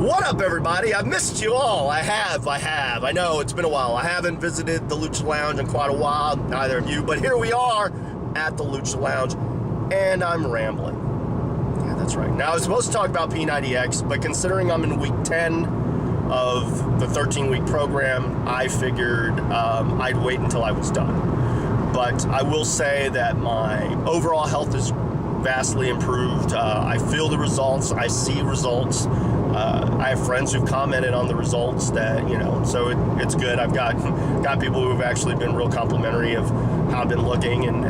What up, everybody? I've missed you all. I have. I know it's been a while. I haven't visited the Lucha Lounge in quite a while, neither of you, but here we are at the Lucha Lounge, and I'm rambling. Yeah, that's right. Now, I was supposed to talk about P90X, but considering I'm in week 10 of the 13-week program, I figured I'd wait until I was done. But I will say that my overall health is vastly improved. I feel the results. I see results. I have friends who've commented on the results that, so it's good. I've got people who have actually been real complimentary of how I've been looking, and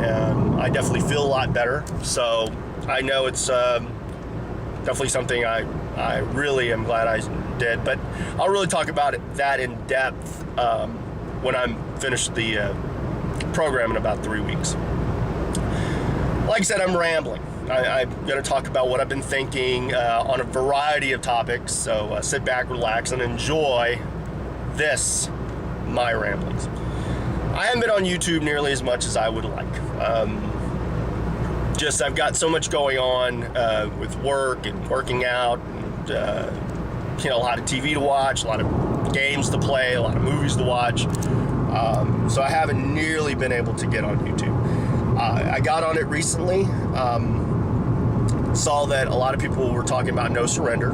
I definitely feel a lot better. So I know it's definitely something I really am glad I did. But I'll really talk about that in depth when I'm finished the program in about 3 weeks. Like I said, I'm rambling. I'm going to talk about what I've been thinking on a variety of topics, so sit back, relax, and enjoy my ramblings. I haven't been on YouTube nearly as much as I would like. I've got so much going on with work and working out, and a lot of TV to watch, a lot of games to play, a lot of movies to watch. So I haven't nearly been able to get on YouTube. I got on it recently. Saw that a lot of people were talking about No Surrender.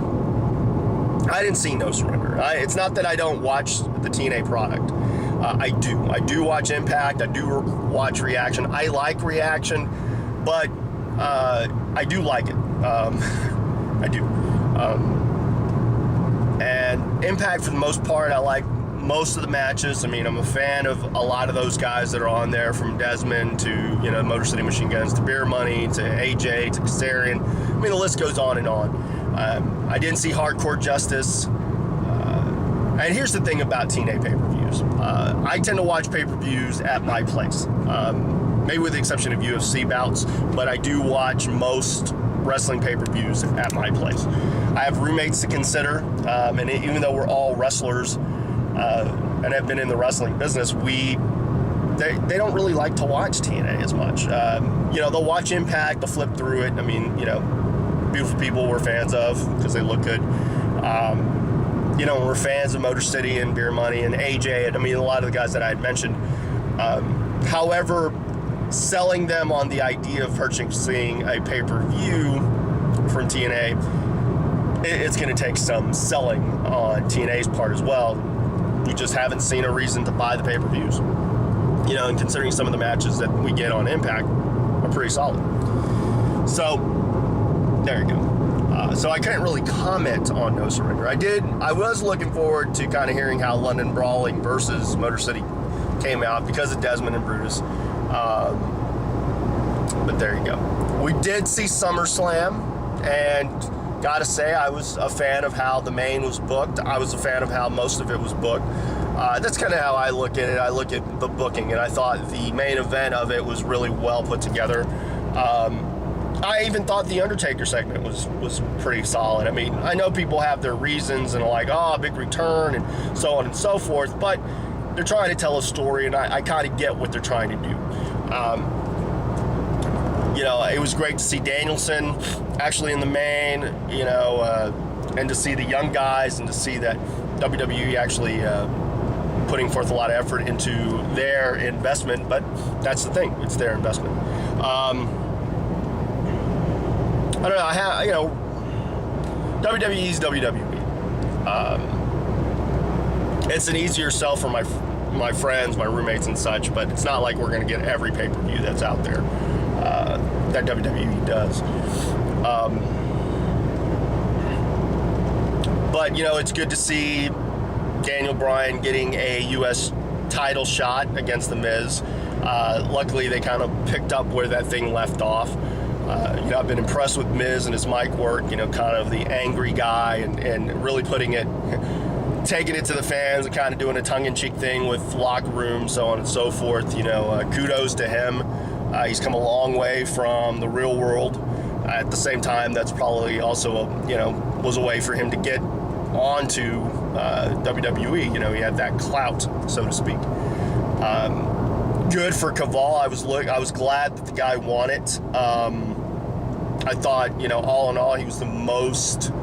I didn't see No Surrender. It's not that I don't watch the TNA product. I do watch Impact. I do watch Reaction. I like Reaction, but I do like it. I do. And Impact, for the most part, I like most of the matches. I mean, I'm a fan of a lot of those guys that are on there, from Desmond to, Motor City Machine Guns, to Beer Money, to AJ, to Kazarian. I mean, the list goes on and on. I didn't see Hardcore Justice. And here's the thing about TNA pay-per-views. I tend to watch pay-per-views at my place. Maybe with the exception of UFC bouts, but I do watch most wrestling pay-per-views at my place. I have roommates to consider, and even though we're all wrestlers, and have been in the wrestling business, they don't really like to watch TNA as much. They'll watch Impact, they'll flip through it. I mean, Beautiful People we're fans of because they look good. We're fans of Motor City and Beer Money and AJ, and a lot of the guys that I had mentioned. However, selling them on the idea of purchasing a pay-per-view from TNA, it's going to take some selling on TNA's part as well. We just haven't seen a reason to buy the pay-per-views. And considering some of the matches that we get on Impact are pretty solid. So, there you go. So I couldn't really comment on No Surrender. I was looking forward to kind of hearing how London Brawling versus Motor City came out because of Desmond and Brutus. But there you go. We did see SummerSlam, and gotta say, I was a fan of how the main was booked. I was a fan of how most of it was booked. That's kind of how I look at it. I look at the booking, and I thought the main event of it was really well put together. I even thought the Undertaker segment was pretty solid. I mean, I know people have their reasons and are like, big return and so on and so forth, but they're trying to tell a story, and I kind of get what they're trying to do. It was great to see Danielson actually in the main, and to see the young guys, and to see that WWE actually putting forth a lot of effort into their investment. But that's the thing, it's their investment. I don't know, WWE's WWE. It's an easier sell for my friends, my roommates and such, but it's not like we're going to get every pay-per-view that's out there that WWE does. But, it's good to see Daniel Bryan getting a U.S. title shot against The Miz. Luckily, they kind of picked up where that thing left off. I've been impressed with Miz and his mic work, kind of the angry guy, and really taking it to the fans and kind of doing a tongue-in-cheek thing with locker room, so on and so forth. Kudos to him. He's come a long way from the real world. At the same time, that's probably also, was a way for him to get onto WWE. He had that clout, so to speak. Good for Caval. I was glad that the guy won it. I thought, all in all, he was the most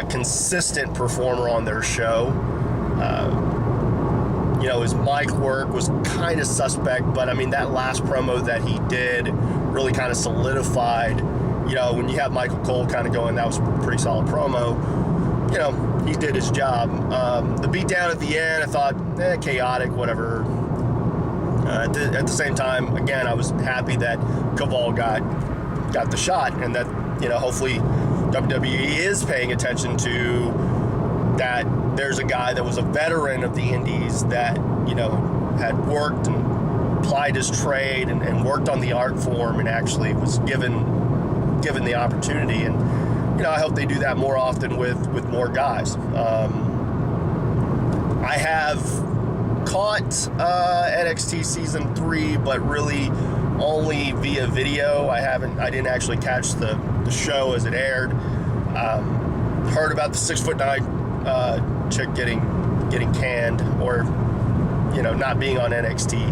consistent performer on their show. His mic work was kind of suspect, but I mean, that last promo that he did really kind of solidified, when you have Michael Cole kind of going, that was a pretty solid promo. He did his job. The beatdown at the end, I thought, chaotic, whatever. At the same time, again, I was happy that Kaval got the shot, and that, hopefully WWE is paying attention to that. There's a guy that was a veteran of the Indies that, had worked and plied his trade and worked on the art form and actually was given the opportunity. And, I hope they do that more often with more guys. I have caught NXT Season 3, but really only via video. I didn't actually catch the show as it aired. Heard about the 6'9" chick getting canned, or not being on NXT.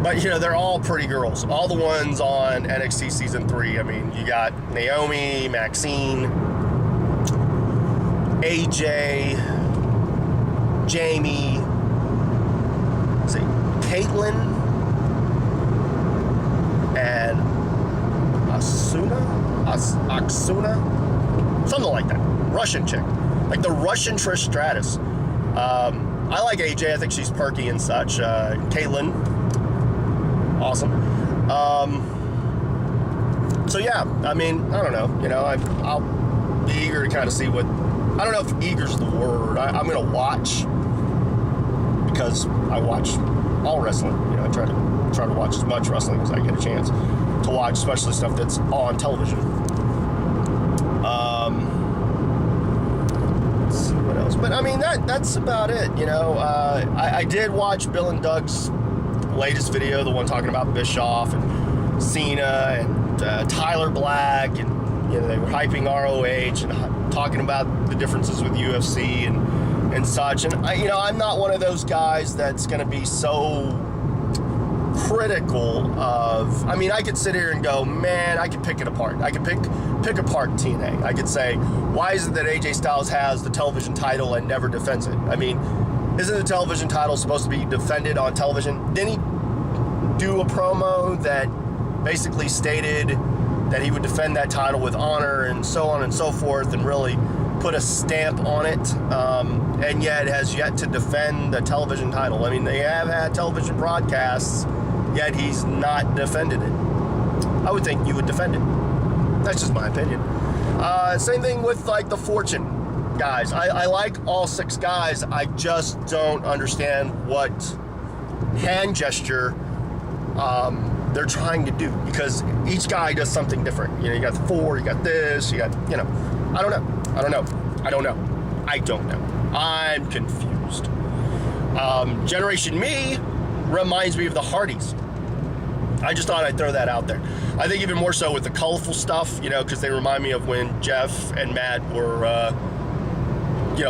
But they're all pretty girls. All the ones on NXT Season 3. I mean, you got Naomi, Maxine, AJ, Jamie, Caitlyn, and Aksuna, something like that. Russian chick, like the Russian Trish Stratus. I like AJ. I think she's perky and such. Caitlyn, awesome. So yeah, I mean, I don't know. I'll be eager to kind of see what. I don't know if eager's the word. I'm gonna watch, because I watch all wrestling. I try to watch as much wrestling as I get a chance to watch, especially stuff that's on television. Let's see what else. But I mean, that's about it. I did watch Bill and Doug's latest video, the one talking about Bischoff and Cena and Tyler Black, and they were hyping ROH and talking about the differences with UFC and such. And I'm not one of those guys that's going to be so critical of. I mean, I could sit here and go, man, I could pick it apart. I could pick apart TNA. I could say, why is it that AJ Styles has the television title and never defends it? I mean, isn't the television title supposed to be defended on television? Didn't he do a promo that basically stated that he would defend that title with honor and so on and so forth, and really put a stamp on it, and yet has yet to defend the television title? I mean, they have had television broadcasts, yet he's not defended it. I would think you would defend it. That's just my opinion. Same thing with like the Fortune guys. I like all 6 guys. I just don't understand what hand gesture they're trying to do, because each guy does something different. You got the 4, you got this, you got, I don't know. I'm confused. Generation Me reminds me of the Hardys. I just thought I'd throw that out there. I think even more so with the colorful stuff, because they remind me of when Jeff and Matt were,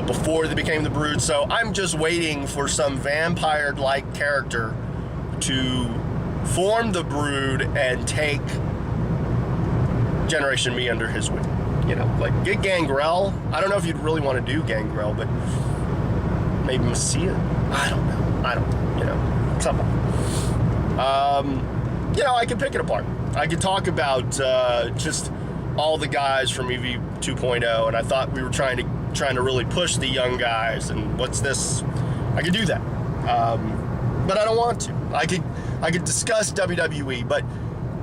before they became the Brood. So I'm just waiting for some vampire-like character to form the Brood and take Generation Me under his wing. Like get Gangrel. I don't know if you'd really want to do Gangrel, but maybe Messia. I don't know. Something. I can pick it apart. I could talk about just all the guys from EV 2.0, and I thought we were trying to really push the young guys, and what's this? I could do that, but I don't want to. I could discuss WWE, but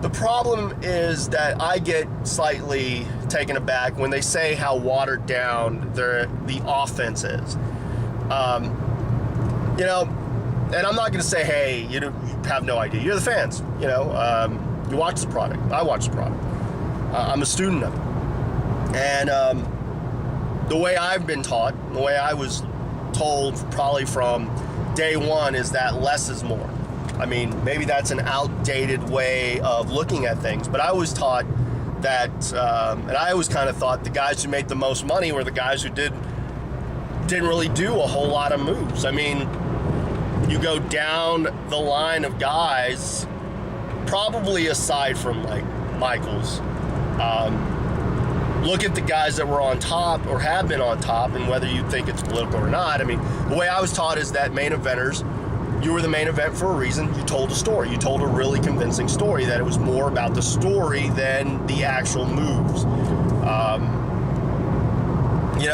the problem is that I get slightly taken aback when they say how watered down the offense is. And I'm not going to say, hey, you have no idea. You're the fans. You watch the product. I watch the product. I'm a student of it. And the way I've been taught, the way I was told probably from day one, is that less is more. I mean, maybe that's an outdated way of looking at things, but I was taught that, and I always kind of thought the guys who made the most money were the guys who didn't really do a whole lot of moves. I mean, you go down the line of guys, probably aside from like Michaels, look at the guys that were on top or have been on top, and whether you think it's political or not. I mean, the way I was taught is that main eventers, you were the main event for a reason. You told a story. You told a really convincing story, that it was more about the story than the actual moves.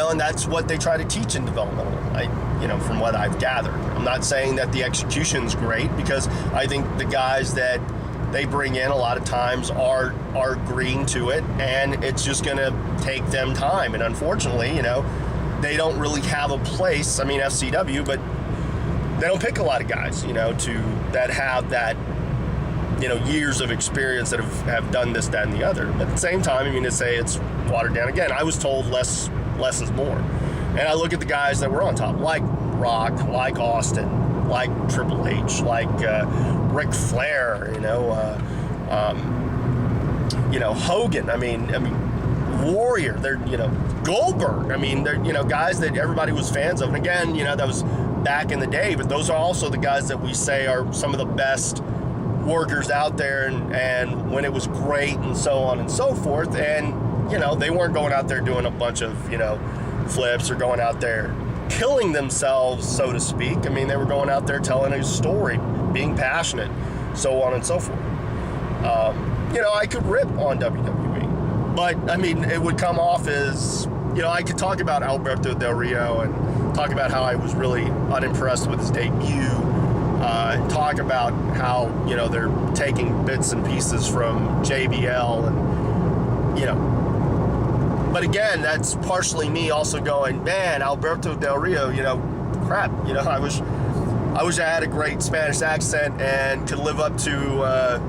And that's what they try to teach in developmental, from what I've gathered. I'm not saying that the execution's great, because I think the guys that they bring in a lot of times are agreeing to it, and it's just going to take them time. And unfortunately, they don't really have a place. I mean, FCW, but they don't pick a lot of guys, that have that, years of experience that have done this, that, and the other. But at the same time, to say it's watered down. Again, I was told less is more. And I look at the guys that were on top, like Rock, like Austin, like Triple H, like Ric Flair, Hogan. I mean, Warrior. They're Goldberg. I mean, they're guys that everybody was fans of. And again, that was back in the day. But those are also the guys that we say are some of the best workers out there, and when it was great, and so on and so forth. And they weren't going out there doing a bunch of flips or going out there killing themselves, so to speak. I mean, they were going out there telling a story, being passionate, so on and so forth. I could rip on WWE, but I mean, it would come off as, I could talk about Alberto Del Rio and talk about how I was really unimpressed with his debut, and talk about how, they're taking bits and pieces from JBL, and, but again, that's partially me also going, man, Alberto Del Rio, crap, I wish I had a great Spanish accent and could live up to,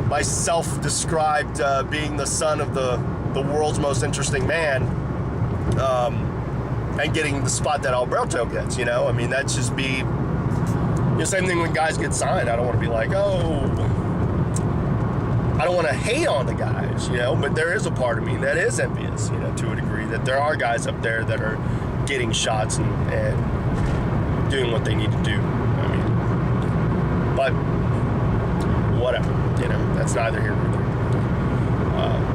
my self-described being the son of the world's most interesting man, and getting the spot that Alberto gets, I mean, that's just be, same thing when guys get signed. I don't want to be like, I don't want to hate on the guys, but there is a part of me that is envious, to a degree, that there are guys up there that are getting shots and doing what they need to do. I mean, but whatever, that's neither here nor there.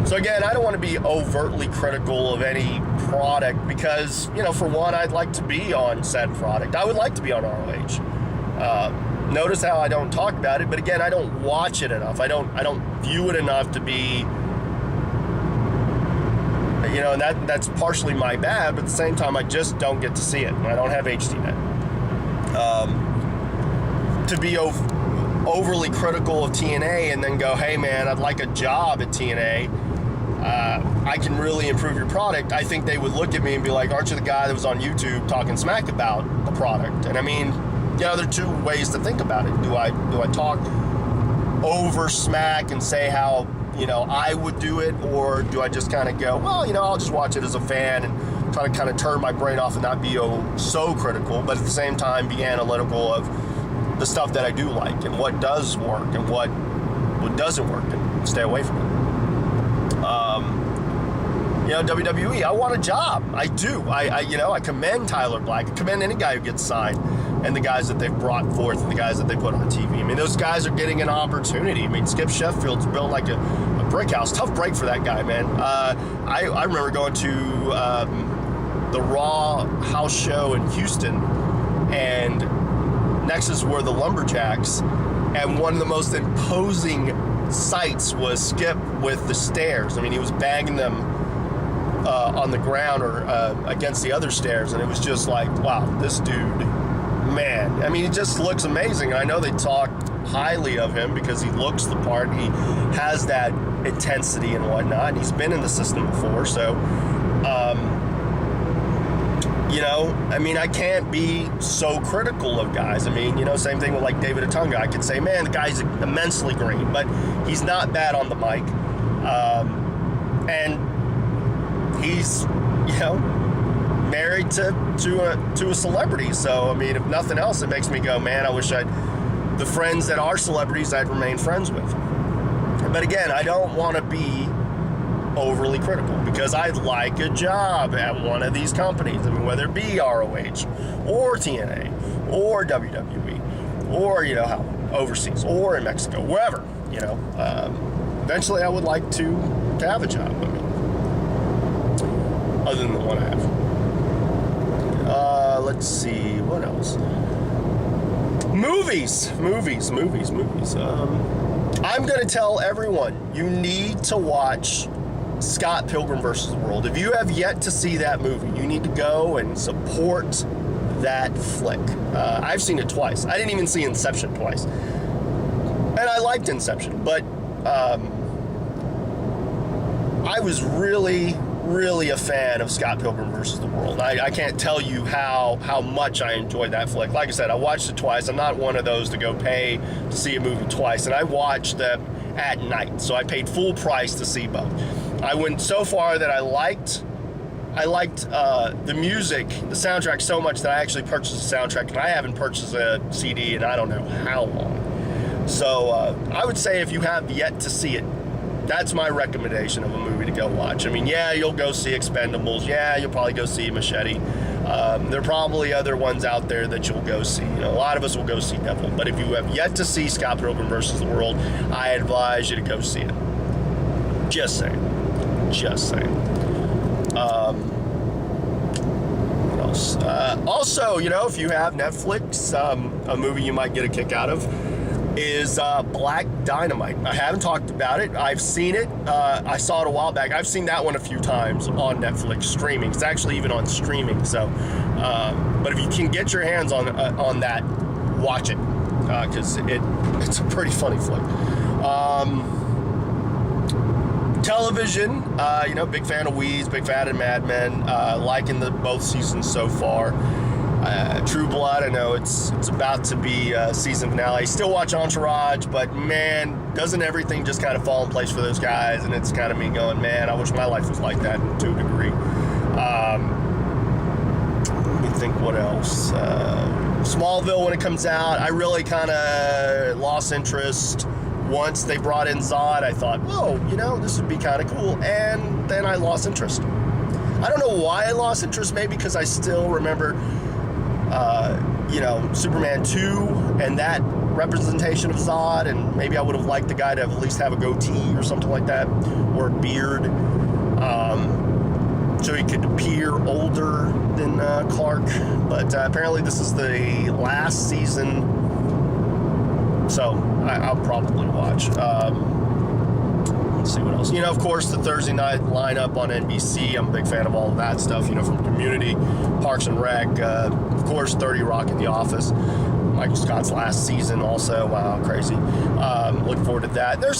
So again, I don't want to be overtly critical of any product, because, for one, I'd like to be on said product. I would like to be on ROH. Notice how I don't talk about it, but again, I don't watch it enough. I don't view it enough to be, and that's partially my bad, but at the same time, I just don't get to see it. I don't have HDNet. To be overly critical of TNA and then go, hey man, I'd like a job at TNA, I can really improve your product, I think they would look at me and be like, aren't you the guy that was on YouTube talking smack about the product? And I mean, there are two ways to think about it. Do I talk over smack and say how, I would do it, or do I just kind of go, well, I'll just watch it as a fan and try to kind of turn my brain off and not be so critical, but at the same time be analytical of the stuff that I do like and what does work and what doesn't work, and stay away from it. WWE, I want a job. I do. I commend Tyler Black. I commend any guy who gets signed, and the guys that they've brought forth, and the guys that they put on TV. I mean, those guys are getting an opportunity. I mean, Skip Sheffield's built like a brick house. Tough break for that guy, man. I remember going to the Raw house show in Houston, and next were the Lumberjacks, and one of the most imposing sights was Skip with the stairs. I mean, he was banging them on the ground or against the other stairs, and it was just like, wow, this dude, man. I mean, he just looks amazing. And I know they talk highly of him because he looks the part. He has that intensity and whatnot. And he's been in the system before, so I mean, I can't be so critical of guys. I mean, same thing with like David Otunga. I could say, man, the guy's immensely green, but he's not bad on the mic. And he's, married to a celebrity. So, I mean, if nothing else, it makes me go, man, I wish the friends that are celebrities I'd remain friends with. But again, I don't want to be overly critical because I'd like a job at one of these companies. I mean, whether it be ROH or TNA or WWE or, overseas or in Mexico, wherever, eventually I would like to to have a job. I mean, other than the one I have. Let's see, what else? Movies. I'm going to tell everyone, you need to watch Scott Pilgrim vs. the World. If you have yet to see that movie, you need to go and support that flick. I've seen it twice. I didn't even see Inception twice. And I liked Inception, but I was really a fan of Scott Pilgrim vs. the World. I can't tell you how much I enjoyed that flick. Like I said, I watched it twice. I'm not one of those to go pay to see a movie twice, and I watched them at night, so I paid full price to see both. I went so far that I liked the music, the soundtrack so much that I actually purchased a soundtrack, and I haven't purchased a CD in I don't know how long. So I would say if you have yet to see it, that's my recommendation of a movie to go watch. I mean, yeah, you'll go see Expendables. Yeah, you'll probably go see Machete. There are probably other ones out there that you'll go see. You know, a lot of us will go see Devil. But if you have yet to see Scott Pilgrim vs. the World, I advise you to go see it. Just saying. What else? Also, you know, if you have Netflix, a movie you might get a kick out of is Black Dynamite. I haven't talked about it. I've seen it. I saw it a while back. I've seen that one a few times on Netflix streaming. It's actually even on streaming. So, but if you can get your hands on that, watch it because it's a pretty funny flick. Television, you know, big fan of Weeds, big fan of Mad Men. Liking both seasons so far. True Blood, I know it's about to be season finale. Still watch Entourage, but man, doesn't everything just kind of fall in place for those guys? And it's kind of me going, man, I wish my life was like that to a degree. Let me think what else. Smallville, when it comes out, I really kind of lost interest. Once they brought in Zod, I thought, whoa, you know, this would be kind of cool. And then I lost interest. I don't know why I lost interest, maybe because I still remember you know, Superman 2 and that representation of Zod, and maybe I would have liked the guy to at least have a goatee or something like that, or a beard, so he could appear older than Clark. But apparently this is the last season, so I'll probably watch. Let's see what else. You know, of course, the Thursday night lineup on NBC. I'm a big fan of all of that stuff, you know, from Community, Parks and Rec, of course, 30 Rock and The Office. Michael Scott's last season also. Wow, crazy. Looking forward to that. There's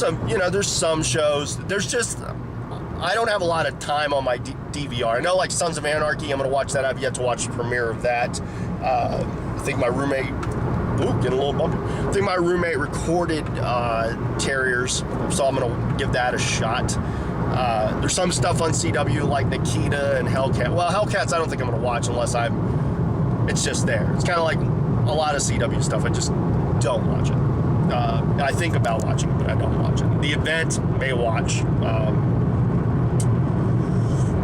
some shows. There's just, I don't have a lot of time on my DVR. I know, like, Sons of Anarchy, I'm going to watch that. I've yet to watch the premiere of that. I think my roommate, getting a little bumpy. I think my roommate recorded Terriers, so I'm going to give that a shot. There's some stuff on CW like Nikita and Hellcat. Well, Hellcats I don't think I'm going to watch unless it's just there. It's kind of like a lot of CW stuff. I just don't watch it. I think about watching it, but I don't watch it. The Event, may watch.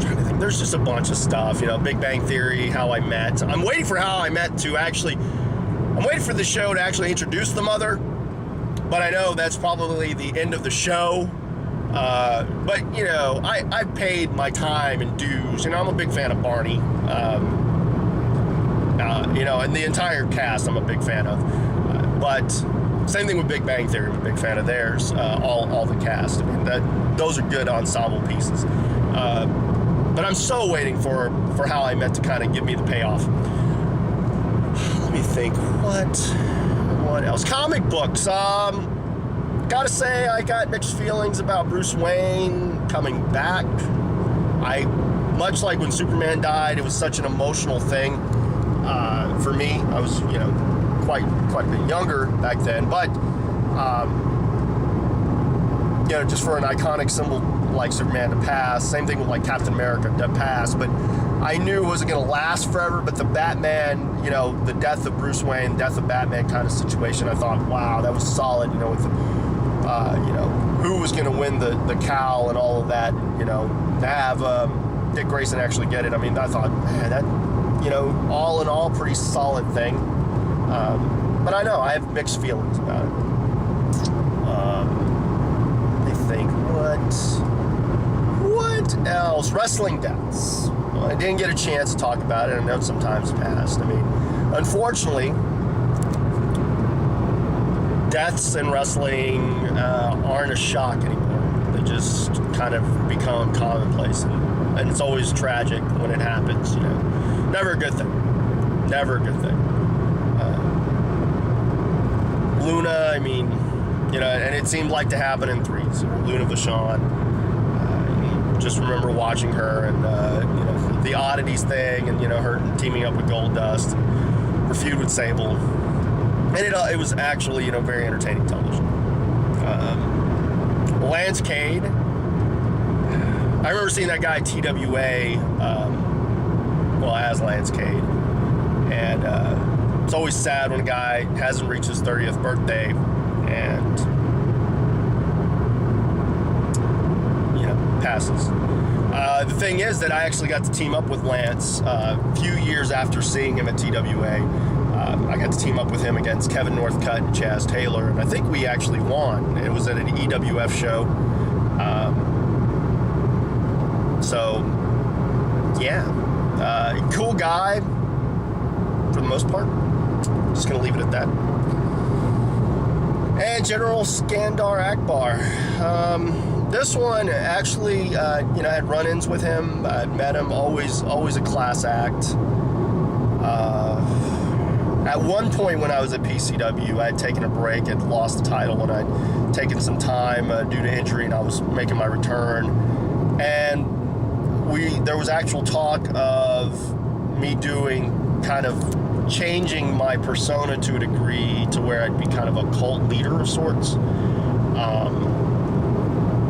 Trying to think. There's just a bunch of stuff, you know, Big Bang Theory, How I Met. I'm waiting for How I Met to actually... I'm waiting for the show to actually introduce the mother, but I know that's probably the end of the show. But, you know, I paid my time and dues. You know, I'm a big fan of Barney. You know, and the entire cast I'm a big fan of. But same thing with Big Bang Theory. I'm a big fan of theirs. All the cast. I mean, those are good ensemble pieces. But I'm so waiting for How I Met to kind of give me the payoff. Let me think. What else? Comic books. Gotta say, I got mixed feelings about Bruce Wayne coming back. Much like when Superman died, it was such an emotional thing for me. I was, you know, quite a bit younger back then, but you know, just for an iconic symbol like Superman to pass. Same thing with like Captain America to pass, but I knew it wasn't going to last forever. But the Batman, you know, the death of Bruce Wayne, death of Batman kind of situation, I thought, wow, that was solid. You know, with you know, who was going to win the cowl and all of that. You know, to have Dick Grayson actually get it. I mean, I thought, man, that, you know, all in all, pretty solid thing. But I know I have mixed feelings about it. I think what. what else? Wrestling deaths. Well, I didn't get a chance to talk about it. I know some time's passed. I mean, unfortunately, deaths in wrestling aren't a shock anymore. They just kind of become commonplace, and it's always tragic when it happens. You know, never a good thing. Never a good thing. Luna, I mean, you know, and it seemed like to happen in threes. Luna Vachon. Just remember watching her and you know, the oddities thing, and you know, her teaming up with Goldust, her feud with Sable, and it was actually, you know, very entertaining television. Lance Cade, I remember seeing that guy TWA, well, as Lance Cade, and it's always sad when a guy hasn't reached his 30th birthday and, you know, passes. The thing is that I actually got to team up with Lance a few years after seeing him at TWA. I got to team up with him against Kevin Northcutt and Chaz Taylor, and I think we actually won. It was at an EWF show. So, yeah. Cool guy, for the most part. Just going to leave it at that. And General Skandar Akbar. This one, actually, you know, I had run-ins with him. I'd met him. Always a class act. At one point when I was at PCW, I had taken a break, had lost the title, and I'd taken some time due to injury, and I was making my return. And there was actual talk of me doing kind of changing my persona to a degree to where I'd be kind of a cult leader of sorts,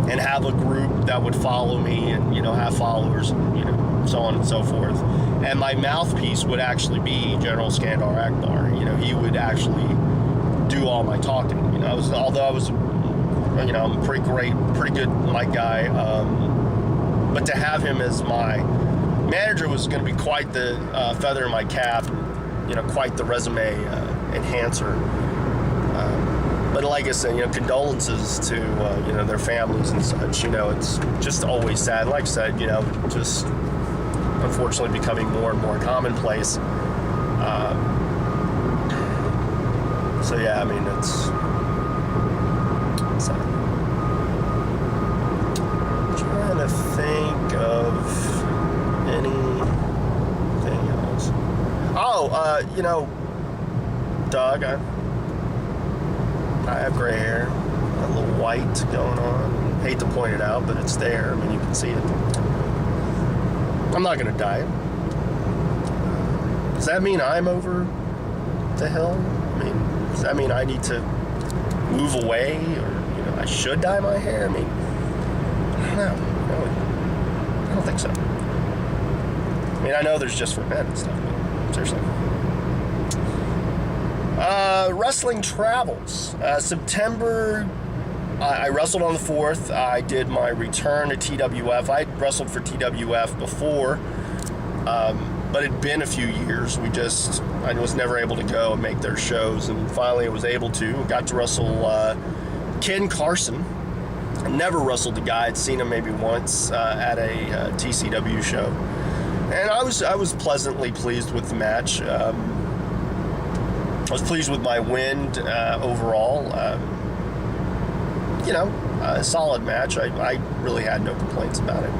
and have a group that would follow me and, you know, have followers, and, you know, so on and so forth. And my mouthpiece would actually be General Skandar Akbar. You know, he would actually do all my talking. You know, although I was, you know, I'm pretty good mic guy, but to have him as my manager was going to be quite the feather in my cap. You know, quite the resume enhancer. But like I said, you know, condolences to, you know, their families and such. You know, it's just always sad. Like I said, you know, just unfortunately becoming more and more commonplace. So yeah, I mean, it's sad. I'm trying to think of anything else. Oh, you know, Doug, I have gray hair, a little white going on. Hate to point it out, but it's there. I mean, you can see it. I'm not going to dye it. Does that mean I'm over the hill? I mean, does that mean I need to move away, or, you know, I should dye my hair? I mean, I don't know. No, I don't think so. I mean, I know there's just for men and stuff, but seriously. Wrestling travels. September, I wrestled on the 4th. I did my return to TWF. I wrestled for TWF before, but it'd been a few years. I was never able to go and make their shows, and finally I was able to. Got to wrestle Ken Carson. I never wrestled the guy. I'd seen him maybe once at a TCW show, and I was pleasantly pleased with the match. I was pleased with my win overall. You know, a solid match. I really had no complaints about it.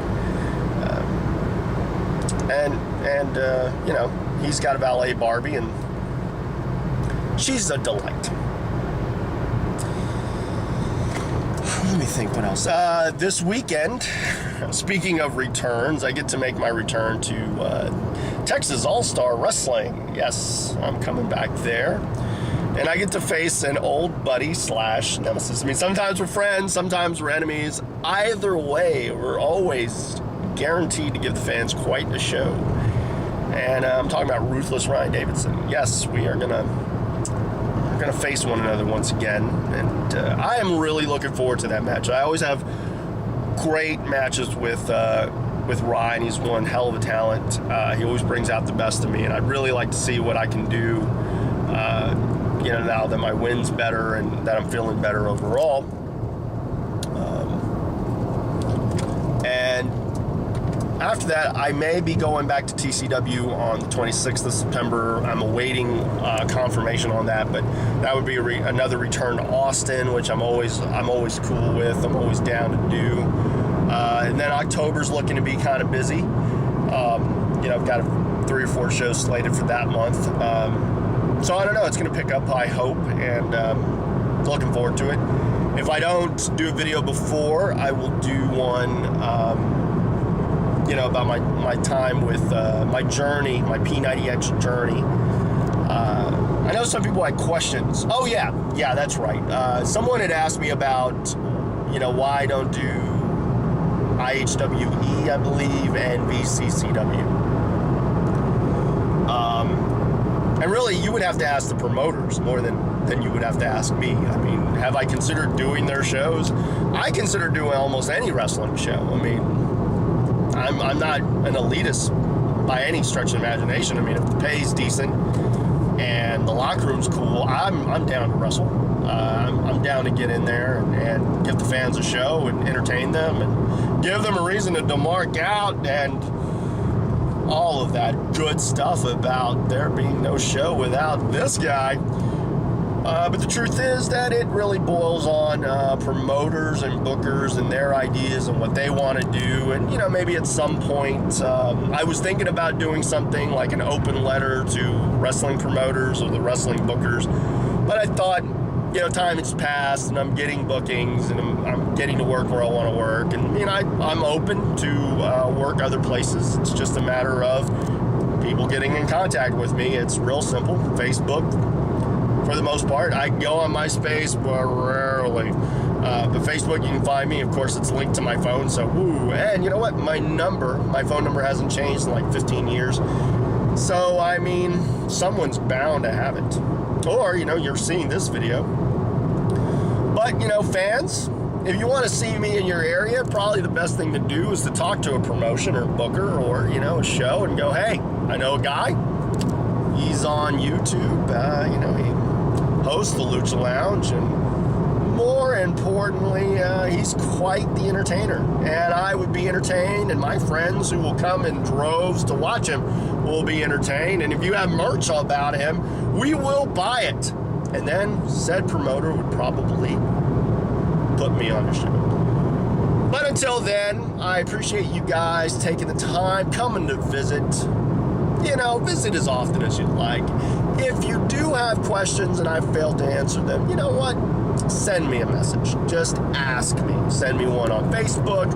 And you know, he's got a valet Barbie, and she's a delight. Let me think what else. This weekend, speaking of returns, I get to make my return to Texas All-Star Wrestling. Yes, I'm coming back there. And I get to face an old buddy / nemesis. I mean, sometimes we're friends, sometimes we're enemies. Either way, we're always guaranteed to give the fans quite a show. And I'm talking about Ruthless Ryan Davidson. Yes, we are gonna face one another once again, and I am really looking forward to that match. I always have great matches with Ryan. He's one hell of a talent. He always brings out the best of me, and I'd really like to see what I can do. You know, now that my win's better and that I'm feeling better overall. And After that, I may be going back to TCW on the 26th of September. I'm awaiting confirmation on that, but that would be another return to Austin, which I'm always cool with. I'm always down to do. And then October's looking to be kind of busy. I've got 3 or 4 shows slated for that month. So I don't know. It's going to pick up, I hope, and looking forward to it. If I don't do a video before, I will do one. About my time with my journey, my P90X journey. I know some people had questions. Oh, yeah, that's right. Someone had asked me about, why I don't do IHWE, I believe, and VCCW. And really, you would have to ask the promoters more than you would have to ask me. I mean, have I considered doing their shows? I consider doing almost any wrestling show. I mean, I'm not an elitist by any stretch of imagination. I mean, if the pay's decent and the locker room's cool, I'm down to wrestle. I'm down to get in there and give the fans a show and entertain them and give them a reason to mark out and all of that good stuff about there being no show without this guy. But the truth is that it really boils on promoters and bookers and their ideas and what they want to do. And, maybe at some point, I was thinking about doing something like an open letter to wrestling promoters or the wrestling bookers. But I thought, time has passed and I'm getting bookings and I'm getting to work where I want to work. And, I'm open to work other places. It's just a matter of people getting in contact with me. It's real simple. Facebook. For the most part, I go on MySpace, but rarely. But Facebook, you can find me. Of course, it's linked to my phone. So, and you know what? My phone number hasn't changed in like 15 years. So, I mean, someone's bound to have it. Or, you're seeing this video. But, fans, if you want to see me in your area, probably the best thing to do is to talk to a promotion or booker or, a show and go, hey, I know a guy. He's on YouTube. He hosts the Lucha Lounge, and more importantly, he's quite the entertainer. And I would be entertained, and my friends who will come in droves to watch him will be entertained. And if you have merch about him, we will buy it. And then said promoter would probably put me on the show. But until then, I appreciate you guys taking the time, coming to visit. Visit as often as you'd like. If you do have questions and I failed to answer them, you know what? Send me a message. Just ask me. Send me one on Facebook,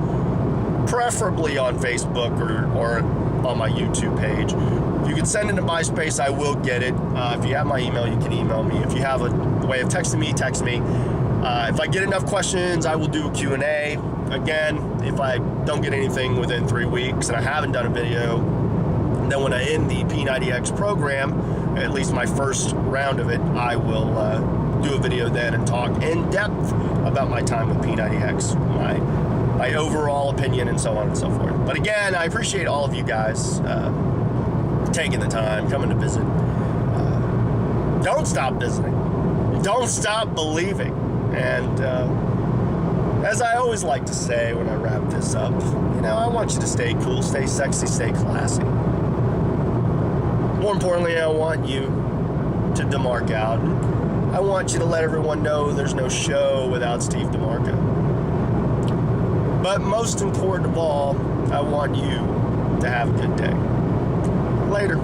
preferably on Facebook or on my YouTube page. If you can send it to MySpace, I will get it. If you have my email, you can email me. If you have a way of texting me, text me. If I get enough questions, I will do a Q&A. Again, if I don't get anything within 3 weeks and I haven't done a video, then when I end the P90X program, at least my first round of it, I will do a video then and talk in depth about my time with P90X, my overall opinion and so on and so forth. But again, I appreciate all of you guys taking the time, coming to visit. Don't stop visiting. Don't stop believing. And as I always like to say when I wrap this up, I want you to stay cool, stay sexy, stay classy. More importantly, I want you to DeMarc out. I want you to let everyone know there's no show without Steve DeMarco. But most important of all, I want you to have a good day. Later.